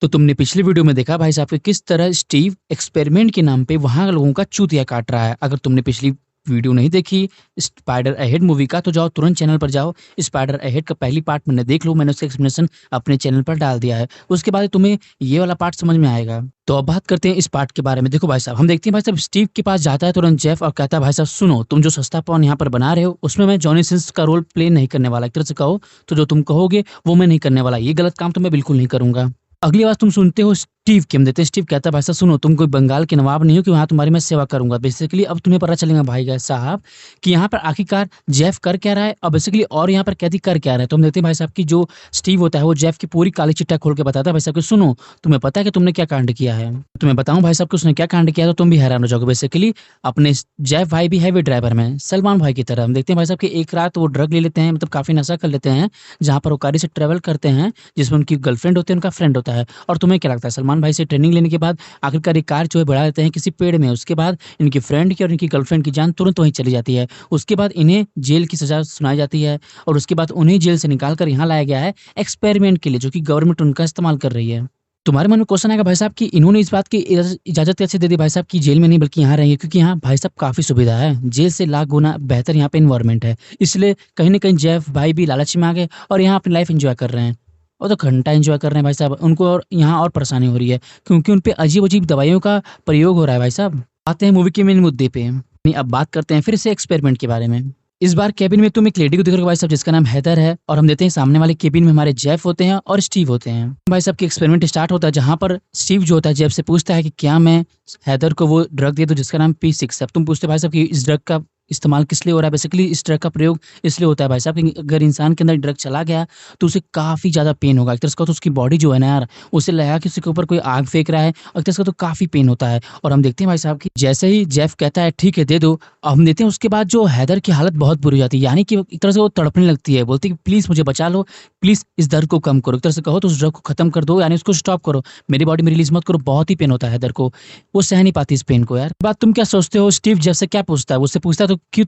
तो तुमने पिछली वीडियो में देखा भाई साहब कि किस तरह स्टीव एक्सपेरिमेंट के नाम पे वहां लोगों का चूतिया काट रहा है। अगर तुमने पिछली वीडियो नहीं देखी स्पाइडर अहेड मूवी का तो जाओ तुरंत चैनल पर जाओ। स्पाइडर अहेड का पहली पार्ट मैंने देख लो, मैंने उसका एक्सप्लेनेशन अपने चैनल पर डाल दिया है। उसके बाद तुम्हें ये वाला पार्ट समझ में आएगा। तो अब बात करते हैं इस पार्ट के बारे में। देखो भाई साहब, हम देखते हैं भाई साहब स्टीव के पास जाता है तुरंत जेफ और कहता है भाई साहब सुनो, तुम जो सस्ता पॉन यहाँ पर बना रहे हो उसमें मैं जॉनी सिंस का रोल प्ले नहीं करने वाला। एक तरह से कहो तो जो तुम कहोगे वो मैं नहीं करने वाला। ये गलत काम तो मैं बिल्कुल नहीं करूंगा। अगली आवाज तुम सुनते हो स्टीव की, हम देते हैं स्टीव कहता है भाई साहब सुनो, तुम कोई बंगाल के नवाब नहीं हो कि वहाँ तुम्हारी मैं सेवा करूंगा। बेसिकली अब तुम्हें पता चलेगा भाई साहब कि यहाँ पर आखिरकार जेफ कर क्या रहा है और बेसिकली और यहाँ पर कैदी कर क्या रहा है। तो हम देखते हैं भाई साहब की जो स्टीव होता है वो जेफ की पूरी काली चिट्ठा खोल के बताता है भाई साहब कि सुनो, तुम्हें पता है कि तुमने क्या कांड किया है। तुम्हें बताऊं भाई साहब कि उसने क्या कांड किया तो तुम भी हैरान हो जाओगे। बेसिकली अपने जेफ भाई भी हैवी ड्राइवर में सलमान भाई की तरह। हम देखते हैं भाई साहब कि एक रात वो ड्रग ले लेते हैं, मतलब काफी नशा कर लेते हैं, जहाँ पर वो गाड़ी से ट्रेवल करते हैं जिसमें उनकी गर्लफ्रेंड होती है, उनका फ्रेंड होता है। और तुम्हें क्या लगता है सलमान भाई से ट्रेनिंग लेने के बाद आखिरकार एक कार जो है बढ़ा देते हैं किसी पेड़ में। उसके बाद इनकी फ्रेंड की और इनकी गर्लफ्रेंड की जान तुरंत वहीं चली जाती है। उसके बाद इन्हें जेल की सजा सुनाई जाती है और उसके बाद उन्हें जेल से निकाल कर यहाँ लाया गया है एक्सपेरिमेंट के लिए, जो कि गवर्नमेंट उनका इस्तेमाल कर रही है। तुम्हारे मन में क्वेश्चन आएगा भाई साहब कि इन्होंने इस बात की इजाजत कैसे दे दी भाई साहब कि जेल में नहीं बल्कि यहाँ रहेंगे, क्योंकि यहाँ भाई साहब काफी सुविधा है, जेल से लाख गुना बेहतर यहाँ पे इन्वायरमेंट है। इसलिए कहीं ना कहीं जेफ भाई भी लालच में आ गए और यहाँ अपनी लाइफ एंजॉय कर रहे हैं। और तो घंटा एंजॉय कर रहे हैं भाई साहब। उनको और यहाँ और परेशानी हो रही है क्योंकि उन पे अजीब-अजीब दवाइयों का प्रयोग हो रहा है भाई साहब। आते हैं मूवी के मेन मुद्दे पे। नहीं, अब बात करते हैं फिर से एक्सपेरिमेंट के बारे में। इस बार केबिन में तुम एक लेडी को दिख रहे हो भाई साहब जिसका नाम हैदर है, और हम देते हैं सामने वाले केबिन में हमारे जेफ होते हैं और स्टीव होते हैं। भाई साहब की एक्सपेरिमेंट स्टार्ट होता है जहाँ पर स्टीव जो होता है जेफ से पूछता है कि क्या मैं हैदर को वो ड्रग दे दूं जिसका नाम P6 है। अब तुम पूछते हो भाई साहब कि इस ड्रग का इस्तेमाल किस लिए हो रहा है। बेसिकली इस ड्रग का प्रयोग इसलिए होता है भाई साहब कि अगर इंसान के अंदर ड्रग चला गया तो उसे काफ़ी ज़्यादा पेन होगा। एक तरह से कहो तो उसकी बॉडी जो है ना यार, उसे लगा कि उसके ऊपर कोई आग फेंक रहा है और एक तरह से कहो तो काफ़ी पेन होता है। और हम देखते हैं भाई साहब कि जैसे ही जेफ कहता है ठीक है दे दो, हम देखते हैं उसके बाद जो हैदर की हालत बहुत बुरी हो जाती है, यानी कि एक तरह से वो तड़पने लगती है, बोलती है कि प्लीज़ मुझे बचा लो, प्लीज़ इस दर्द को कम करो। एक तरह से कहो तो उस ड्रग को खत्म कर दो, यानी उसको स्टॉप करो, मेरी बॉडी में रिलीज मत करो। बहुत ही पेन होता है हैदर को, वो सह नहीं पाती इस पेन को यार। बात तुम क्या सोचते हो स्टीव जेफ से क्या पूछता है, उससे पूछता है तो क्यों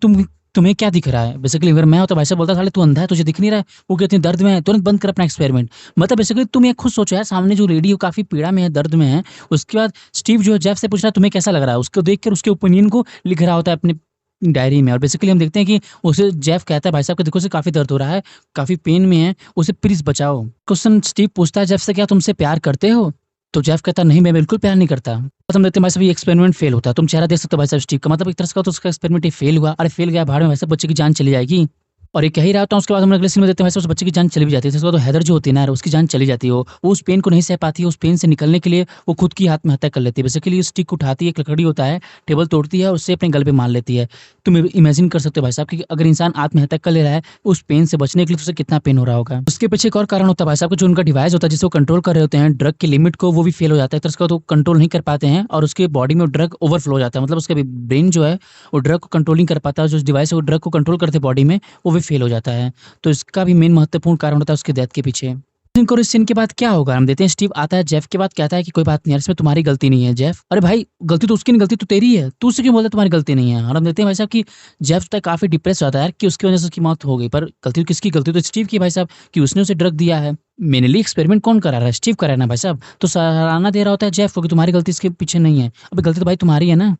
तुम्हें क्या दिख रहा है। बेसिकली अगर मैं हो तो भाई साहब बोलता साले तू अंधा है, तुझे दिख नहीं रहा है। वो कहती है दर्द में है, तुरंत बंद कर अपना एक्सपेरिमेंट। मतलब बेसिकली तुम ये खुद सोचो यार, सामने जो लेडी हो काफी पीड़ा में है, दर्द में है। उसके बाद स्टीव जो है जेफ से पूछ रहा है तुम्हें कैसा लग रहा है, उसको देखकर उसके ओपिनियन को लिख रहा होता है अपने डायरी में। और बेसिकली हम देखते हैं कि उसे जेफ कहता है भाई साहब कि देखो उसे काफी दर्द हो रहा है, काफी पेन में है, उसे प्लीज बचाओ। क्वेश्चन स्टीव पूछता है जेफ से क्या तुमसे प्यार करते हो, तो जेफ कहता है नहीं मैं बिल्कुल प्यार नहीं करता। हम देखते हैं भाई साहब ये एक्सपेरिमेंट फेल होता है। तुम चेहरा देख सकते हो भाई साहब स्टीव का, मतलब एक तरह से कहो तो उसका एक्सपेरिमेंट ही फेल हुआ। अरे फेल गया भाड़ में, भाई साहब बच्चे की जान चली जाएगी। और ये कह ही रहा होता है, उसके बाद हम अगले सीन में देखते हैं भाई साहब उस बच्चे की जान चली भी जाती है। इसके बाद तो हैदर जो होती है ना यार, उसकी जान चली जाती है। वो उस पेन को नहीं सह पाती है, उस पेन से निकलने के लिए वो खुद की आत्महत्या कर लेती है। बेसिकली स्टिक उठाती है, एक लकड़ी होता है, टेबल तोड़ती है और उससे अपने गल पे मार लेती है। तुम इमेजिन कर सकते हो भाई साहब कि अगर इंसान आत्महत्या कर ले रहा है उस पेन से बचने के लिए तो उसे कितना पेन हो रहा होगा। उसके पीछे एक और कारण होता है भाई साहब, जो उनका डिवाइस होता है जिससे वो कंट्रोल कर रहे होते हैं ड्रग की लिमिट को, वो भी फेल हो जाता है। तो उसका तो कंट्रोल नहीं कर पाते हैं और उसके बॉडी में ड्रग ओवरफ्लो हो जाता है। मतलब उसका ब्रेन जो है वो ड्रग को कंट्रोल नहीं कर पाता, जो डिवाइस है वो ड्रग को कंट्रोल करते बॉडी में, वो भी फेल हो जाता है। तो इसका भी मेन महत्वपूर्ण कारण होता है उसके डेथ के पीछे। और इस सीन के बाद क्या होगा, हम देते हैं स्टीव आता है जेफ के बाद कहता है कि कोई बात नहीं यार, इसमें तुम्हारी गलती नहीं है जेफ। अरे भाई गलती तो उसकी नहीं, गलती तो तेरी है, तू उससे क्यों बोलता है तुम्हारी गलती नहीं है। और हम देखते हैं भाई साहब कि जेफ तो काफी डिप्रेस हो जाता है यार कि उसकी वजह से उसकी मौत हो गई, पर गलती तो किसकी, गलती तो स्टीव की भाई साहब कि उसने उसे ड्रग दिया है। मेनली एक्सपेरिमेंट कौन करा रहा है, स्टीव करा है ना भाई साहब। तो सराहना दे रहा होता है जेफ को कि तुम्हारी गलती इसके पीछे नहीं है। अभी गलती तो भाई तुम्हारी है ना।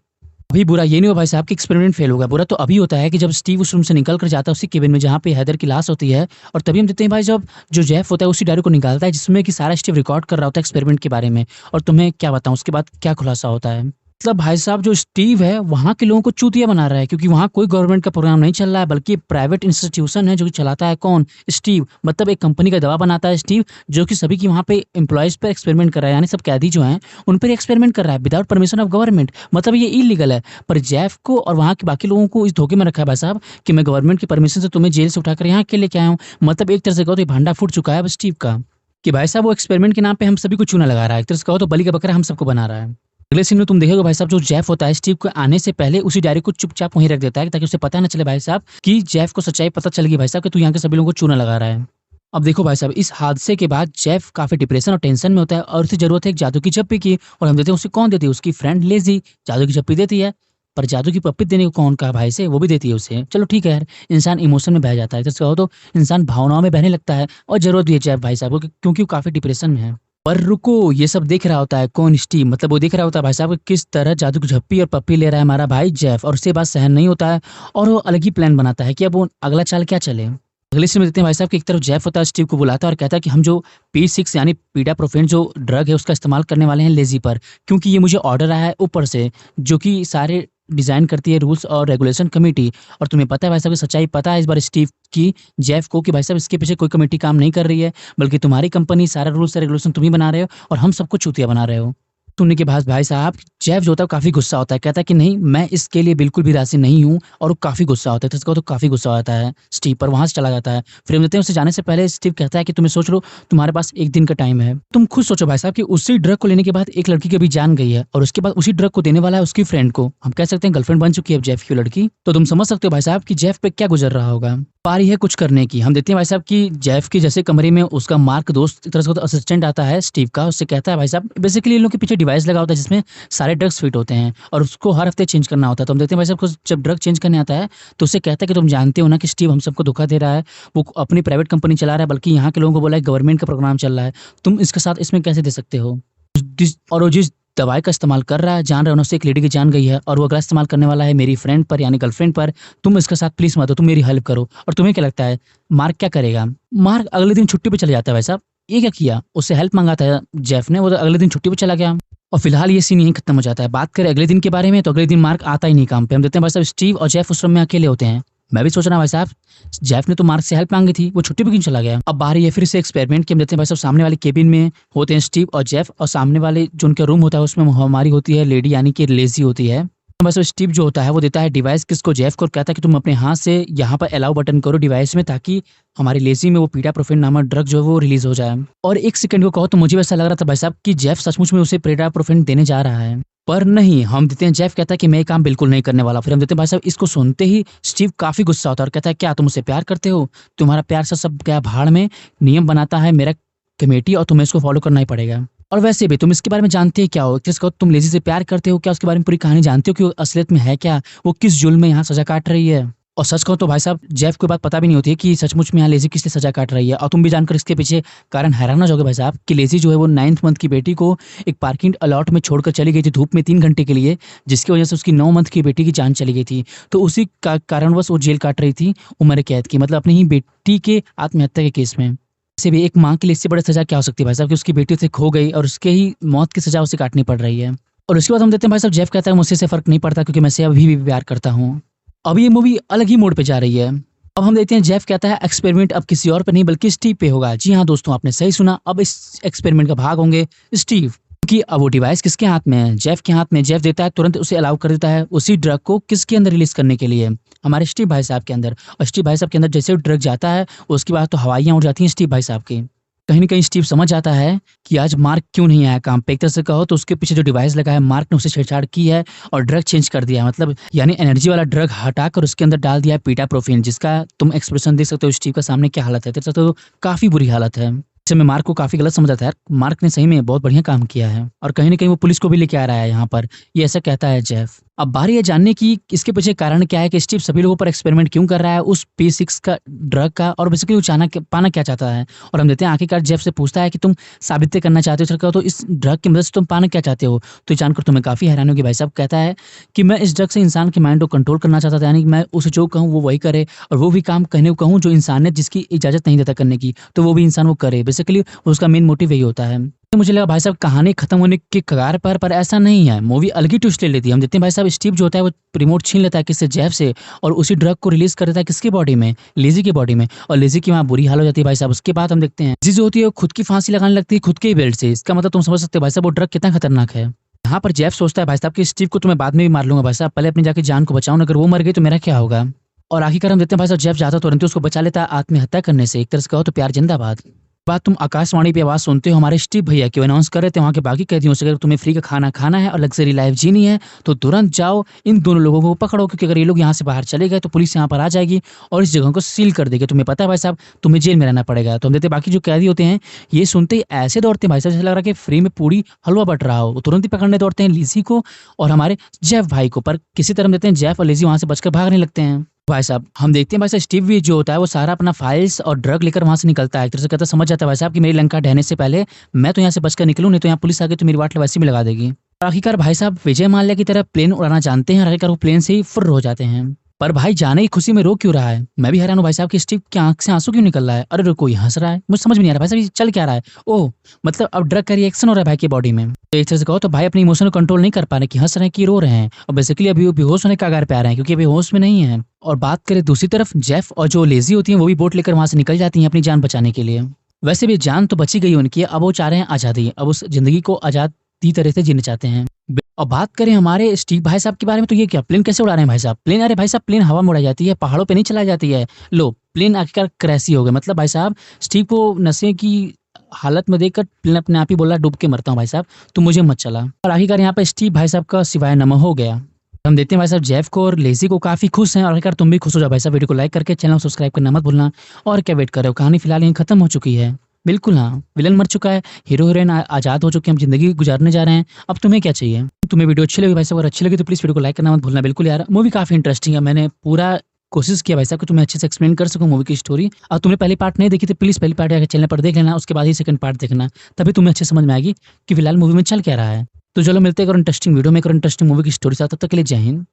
अभी बुरा ये नहीं हो भाई साहब कि एक्सपेरिमेंट फेल होगा, बुरा तो अभी होता है कि जब स्टीव उस रूम से निकल कर जाता है उसी केबिन में जहाँ पे हैदर की लाश होती है। और तभी हम देखते हैं भाई जब जो जेफ होता है उसी डायरी को निकालता है जिसमें कि सारा स्टीव रिकॉर्ड कर रहा होता है एक्सपेरिमेंट के बारे में। और तुम्हें क्या बताऊं उसके बाद क्या खुलासा होता है। मतलब भाई साहब जो स्टीव है वहाँ के लोगों को चूतिया बना रहा है, क्योंकि वहाँ कोई गवर्नमेंट का प्रोग्राम नहीं चल रहा है बल्कि प्राइवेट इंस्टीट्यूशन है जो कि चलाता है कौन, स्टीव। मतलब एक कंपनी का दवा बनाता है स्टीव, जो कि सभी की वहाँ पे एम्प्लॉयज पर एक्सपेरिमेंट कर रहा है, यानी सब कैदी जो हैं उन पर एक्सपेरिमेंट कर रहा है विदाउट परमिशन ऑफ गवर्नमेंट। मतलब ये इलीगल है। पर जेफ को और वहाँ के बाकी लोगों को इस धोखे में रखा है भाई साहब कि मैं गवर्नमेंट की परमिशन से तुम्हें जेल से उठाकर यहाँ के लेके आया हूँ। मतलब एक तरह से कहो तो भांडा फूट चुका है अब स्टीव का कि भाई साहब वो एक्सपेरिमेंट के नाम पे हम सभी को चूना लगा रहा है। एक तरह से कहो तो बलि का बकरा हम सबको बना रहा है। अगले सीन में तुम देखोगे भाई साहब जो जेफ होता है स्टीव को आने से पहले उसी डायरी को चुपचाप वहीं रख देता है ताकि उसे पता न चले भाई साहब कि जेफ को सच्चाई पता चल गई भाई साहब कि तू यहाँ के सभी लोगों को चूना लगा रहा है। अब देखो भाई साहब इस हादसे के बाद जेफ काफी डिप्रेशन और टेंशन में होता है और उसे जरूरत है एक जादू की चप्पी की। और हम देते हैं उसे कौन देती है, उसकी फ्रेंड लेजी जादू की चप्पी देती है। पर जादू की पप्पी देने को कौन कहा भाई से, वो भी देती है उसे। चलो ठीक है यार, इंसान इमोशन में बह जाता है, तो कहो तो इंसान भावनाओं में बहने लगता है और जरूरत भी है जेफ भाई साहब को क्योंकि वो काफी डिप्रेशन में है। पर रुको, ये सब देख रहा होता है कौन? स्टीव। मतलब वो देख रहा होता है भाई साहब कि किस तरह जादू की झप्पी और पप्पी ले रहा है हमारा भाई जेफ, और उससे बात सहन नहीं होता है और वो अलग ही प्लान बनाता है कि अब वो अगला चाल क्या चले। अगले सीन में देखते हैं भाई साहब कि एक तरफ जेफ होता है, स्टीव को बुलाता है और कहता है कि हम जो P6 यानी पीडाप्रोफेन जो ड्रग है उसका इस्तेमाल करने वाले हैं लेज़ी पर, क्योंकि ये मुझे ऑर्डर आया है ऊपर से, जो कि सारे डिज़ाइन करती है रूल्स और रेगुलेशन कमेटी। और तुम्हें पता है भाई साहब की सच्चाई पता है इस बार स्टीव की जेफ को कि भाई साहब इसके पीछे कोई कमेटी काम नहीं कर रही है, बल्कि तुम्हारी कंपनी सारा रूल्स और रेगुलेशन तुम ही बना रहे हो और हम सबको चूतिया बना रहे हो। सुनने के बाद भाई साहब जेफ जो होता है वो काफ़ी गुस्सा होता है, कहता है कि नहीं, मैं इसके लिए बिल्कुल भी राज़ी नहीं हूँ, और वो काफ़ी गुस्सा होता है। तो इसका तो काफ़ी गुस्सा आता है स्टीव पर, वहाँ से चला जाता है। फिर हम देखते हैं उसे जाने से पहले स्टीव कहता है कि तुम्हें सोच लो, तुम्हारे पास 1 दिन का टाइम है। तुम खुद सोचो भाई साहब कि उसी ड्रग को लेने के बाद एक लड़की की भी जान गई है, और उसके बाद उसी ड्रग को देने वाला है उसकी फ्रेंड को। हम कह सकते हैं गर्लफ्रेंड बन चुकी है अब जेफ की लड़की। तो तुम समझ सकते हो भाई साहब कि जेफ पे क्या गुजर रहा होगा। पारी है कुछ करने की। हम देखते हैं भाई साहब कि जेफ की जैसे कमरे में उसका मार्क दोस्त, एक तरह से असिस्टेंट आता है स्टीव का, उससे कहता है भाई साहब बेसिकली इन लोग के पीछे डिवाइस लगा होता है जिसमें सारे ड्रग्स फिट होते हैं और उसको हर हफ्ते चेंज करना होता है। तो हम देखते हैं भाई साहब को जब ड्रग चेंज करने आता है तो उससे कहता है कि तुम जानते हो ना कि स्टीव हम सबको धोखा दे रहा है, वो अपनी प्राइवेट कंपनी चला रहा है, बल्कि यहाँ के लोगों को बोला है गवर्नमेंट का प्रोग्राम चल रहा है, तुम इसके साथ इसमें कैसे दे सकते हो। और वो जिस दवाई का इस्तेमाल कर रहा है, जान रहे हो ना, उससे एक लेडी की जान गई है और वो अगला इस्तेमाल करने वाला है मेरी फ्रेंड पर यानी गर्लफ्रेंड पर। तुम इसके साथ प्लीज मत हो, तुम मेरी हेल्प करो। और तुम्हें क्या लगता है मार्क क्या करेगा? मार्क अगले दिन छुट्टी पे चले जाता है भाई साहब। ये क्या किया, उससे हेल्प मांगा था जेफ ने, वो तो अगले दिन छुट्टी पे चला गया। और फिलहाल ये सीन यहीं खत्म हो जाता है। बात करें अगले दिन के बारे में तो अगले दिन मार्क आता ही नहीं काम पे। हम देखते हैं भाई साहब स्टीव और जेफ उस रूम में अकेले होते हैं। मैं भी सोच रहा भाई साहब जेफ ने तो मार्क से हेल्प मांगी थी, वो छुट्टी पे क्यों चला गया। अब बाहर ये फिर से एक्सपेरिमेंट की। हम देखते हैं भाई साहब सामने वाले केबिन में होते हैं स्टीव और जेफ, और सामने वाले जो उनका रूम होता है उसमें हमारी होती है लेडी यानी कि लेजी होती है। बस स्टीव जो होता है वो देता है डिवाइस किसको, जेफ को, कहता है कि तुम अपने हाथ से यहाँ पर अलाउ बटन करो डिवाइस में, ताकि हमारी लेजी में वो पीडाप्रोफेन नामक ड्रग जो है वो रिलीज हो जाए। और एक सेकंड को कहो तो मुझे वैसा लग रहा था भाई साहब कि जेफ सचमुच में उसे पीडाप्रोफेन देने जा रहा है, पर नहीं। हम देते हैं जेफ कहता है कि मैं ये काम बिल्कुल नहीं करने वाला। फिर हम देते हैं भाई साहब इसको सुनते ही स्टीव काफी गुस्सा होता है और कहता है क्या तुम उसे प्यार करते हो? तुम्हारा प्यार से सब क्या भाड़ में, नियम बनाता है मेरा कमेटी और तुम्हें इसको फॉलो करना ही पड़ेगा। और वैसे भी तुम इसके बारे में जानते ही क्या हो, किसको तुम लेजी से प्यार करते हो क्या, उसके बारे में पूरी कहानी जानते हो कि वो असलियत में है क्या, वो किस जुल्म में यहाँ सजा काट रही है। और सच कहो तो भाई साहब जेफ को बात पता भी नहीं होती है कि सचमुच में यहाँ लेजी किस लिए सजा काट रही है। और तुम भी जानकर इसके पीछे कारण हैरान हो जाओगे भाई साहब कि लेजी जो है वो 9th मंथ की बेटी को एक पार्किंग अलॉट में छोड़कर चली गई थी धूप में 3 घंटे के लिए, जिसकी वजह से उसकी 9 मंथ की बेटी की जान चली गई थी। तो उसी कारणवश वो जेल काट रही थी उम्र कैद की, मतलब अपनी ही बेटी के आत्महत्या के केस में। से भी एक माँ के लिए इससे बड़ी सजा क्या हो सकती है भाई साहब कि उसकी बेटी उसे खो गई और उसके ही मौत की सजा उसे काटनी पड़ रही है। और उसके बाद हम देखते हैं भाई साहब जेफ कहता है मुझसे से फर्क नहीं पड़ता क्योंकि मैं से अभी भी प्यार करता हूँ। अब ये मूवी अलग ही मोड पे जा रही है। अब हम देखते हैं जेफ कहता है एक्सपेरिमेंट अब किसी और पे नहीं बल्कि स्टीव पे होगा। जी हाँ दोस्तों, आपने सही सुना, अब इस एक्सपेरिमेंट का भाग होंगे स्टीव कि अब वो डिवाइस किसके हाथ में है, जेफ के हाथ में। जेफ देता है तुरंत उसे अलाउ कर देता है उसी ड्रग को किसके अंदर रिलीज करने के लिए, हमारे स्टीव भाई साहब के अंदर। और स्टीव भाई साहब के अंदर जैसे ड्रग जाता है उसके बाद तो हवाइयाँ उड़ जाती हैं स्टीव भाई साहब की। कहीं न कहीं स्टीव समझ जाता है कि आज मार्क क्यों नहीं आया काम पे। एक तरह से कहो तो उसके पीछे जो डिवाइस लगा है मार्क ने उसे छेड़छाड़ की है और ड्रग चेंज कर दिया है, मतलब यानी एनर्जी वाला ड्रग हटाकर उसके अंदर डाल दिया है पीडाप्रोफेन, जिसका तुम एक्सप्रेशन देख सकते हो स्टीव का सामने क्या हालत है। देख सकते हो काफ़ी बुरी हालत है। ऐसे में मार्क को काफ़ी गलत समझा था यार, मार्क ने सही में बहुत बढ़िया काम किया है और कहीं न कहीं वो पुलिस को भी लेके आ रहा है यहाँ पर, ये ऐसा कहता है जेफ। अब बारी है जानने की इसके पीछे कारण क्या है कि स्टीव सभी लोगों पर एक्सपेरिमेंट क्यों कर रहा है उस P6 का ड्रग का, और बेसिकली वो पाना क्या चाहता है। और हम देते हैं आखिरकार जेफ से पूछता है कि तुम साबित करना चाहते हो सरकार तो इस ड्रग की मदद से तुम पाना क्या चाहते हो। तो जानकर तुम्हें काफ़ी हैरानी होगी भाई साहब। कहता है कि मैं इस ड्रग से इंसान के माइंड को कंट्रोल करना चाहता था, यानी कि मैं उसे जो कहूँ वो वही करे और वो भी काम कहने को कहूँ जो इंसानियत जिसकी इजाज़त नहीं देता करने की, तो वो भी इंसान वो करे। बेसिकली उसका मेन मोटिव यही होता है। मुझे लगा भाई साहब कहानी खत्म होने के कगार पर ऐसा नहीं है, मूवी अलग ही ट्विस्ट ले लेती है। हम देखते हैं भाई साहब स्टीव जो होता है वो रिमोट छीन लेता है किससे, जेफ से, और उसी ड्रग को रिलीज कर देता है किसकी बॉडी में, लेजी की बॉडी में। और लेजी की वहाँ बुरी हाल हो जाती है भाई साहब। उसके बाद हम देखते हैं लेजी जो होती है वो खुद की फांसी लगाने लगती है खुद के ही बेल्ट से। इसका मतलब तुम समझ सकते हो भाई साहब वो ड्रग कितना खतरनाक है। यहाँ पर जेफ सोचता है भाई साहब कि स्टीव को तो मैं बाद में भी मार लूंगा भाई साहब, पहले अपनी जाके जान को बचाऊं, अगर वो मर गई तो मेरा क्या होगा। और आखिरकार हम देखते हैं भाई साहब जेफ जाता तुरंत उसको बचा लेता है आत्महत्या करने से। एक तरह से कहो तो प्यार जिंदाबाद। बात तुम आकाशवाणी पे आवाज सुनते हो हमारे स्टीव भैया की अनाउंस कर रहे थे वहाँ के बाकी कैदियों से, अगर तुम्हें फ्री का खाना खाना है और लग्जरी लाइफ जीनी है तो तुरंत जाओ इन दोनों लोगों को पकड़ो, क्योंकि अगर ये लोग यहाँ से बाहर चले गए तो पुलिस यहाँ पर आ जाएगी और इस जगह को सील कर देगी। तुम्हें पता है भाई साहब तुम्हें जेल में रहना पड़ेगा। तो हम देते बाकी जो कैदी होते हैं ये सुनते ही ऐसे दौड़ते हैं भाई साहब जैसे लग रहा है कि फ्री में पूरी हलवा बट रहा हो। वो तुरंत ही पकड़ने दौड़ते हैं लीसी को और हमारे जेफ भाई को, पर किसी तरह देते हैं जेफ और लीसी वहाँ से बचकर भागने लगते हैं। भाई साहब हम देखते हैं भाई साहब स्टीव भी जो होता है वो सारा अपना फाइल्स और ड्रग लेकर वहाँ से निकलता है। एक तरह से कहता समझ जाता है भाई साहब कि मेरी लंका ढहने से पहले मैं तो यहाँ से बचकर निकलूँ, नहीं तो यहाँ पुलिस आ गई तो मेरी वाट वैसे भी लगा देगी। और आखिरकार भाई साहब विजय माल्या की तरह प्लेन उड़ाना जानते हैं और आखिरकार वो प्लेन से ही फुर्र हो जाते हैं। पर भाई जाने की खुशी में रो क्यों रहा है? मैं भी हैरान हूँ भाई साहब कि स्टीव की आंख से आंसू क्यों निकल रहा है? अरे कोई हंस रहा है, मुझे समझ में नहीं आ रहा भाई साहब ये चल क्या रहा है। ओह मतलब अब ड्रग का रिएक्शन हो रहा है भाई की बॉडी में। तो एक तरह से कहो तो भाई अपनी इमोशन को कंट्रोल नहीं कर पा रहे कि हंस रहे हैं कि रो रहे हैं, और बेसिकली अभी वो बेहोश होने के कगार पे आ रहे हैं क्योंकि अभी होश में नहीं है। और बात करें दूसरी तरफ जेफ और जो लेजी होती हैं वो भी बोट लेकर वहां से निकल जाती हैं अपनी जान बचाने के लिए। वैसे भी जान तो बची गई उनकी, अब वो चाह रहे हैं आज़ादी, अब उस जिंदगी को आज़ादी तरह से जीना चाहते हैं। और बात करें हमारे स्टीव भाई साहब के बारे में तो ये क्या प्लेन कैसे उड़ा रहे हैं भाई साहब? प्लेन अरे भाई साहब प्लेन हवा में उड़ाई जाती है, पहाड़ों पे नहीं चलाई जाती है। लो प्लेन आखिरकार क्रैश ही हो गया। मतलब भाई साहब स्टीव को नशे की हालत में देखकर प्लेन अपने आप ही बोला डूब के मरता हूँ भाई साहब, तुम मुझे मत चला। और आखिरकार यहाँ पे स्टीव भाई साहब का सिवाय नमः हो गया। हम देखते हैं भाई साहब जेफ को और लेजी को काफी खुश हैं, और आखिरकार तुम भी खुश हो जाओ भाई साहब। वीडियो को लाइक करके चैनल को सब्सक्राइब करना मत भूलना। और क्या वेट कर रहे हो, कहानी फिलहाल यहीं खत्म हो चुकी है। बिल्कुल हाँ, विलन मर चुका है, हीरो हीरोइन आजाद हो चुके हैं, हम जिंदगी गुजारने जा रहे हैं। अब तुम्हें क्या चाहिए? तुम्हें वीडियो अच्छी लगी भाई साहब, अगर अच्छी लगी तो प्लीज वीडियो को लाइक करना मत भूलना। बिल्कुल यार मूवी काफी इंटरेस्टिंग है, मैंने पूरा कोशिश किया भाई साहब कि तुम्हें अच्छे से एक्सप्लेन कर सकूं मूवी की स्टोरी। और तुमने पहली पार्ट नहीं देखी तो प्लीज पहली पार्ट जाकर चैनल पर देख लेना, उसके बाद ही सेकंड पार्ट देखना, तभी तुम्हें अच्छे समझ में आएगी कि फिलहाल मूवी में चल क्या रहा है। तो चलो मिलते हैं एक और इंटरेस्टिंग वीडियो में एक और इंटरेस्टिंग मूवी की स्टोरी साथ, तब तक के लिए जय हिंद।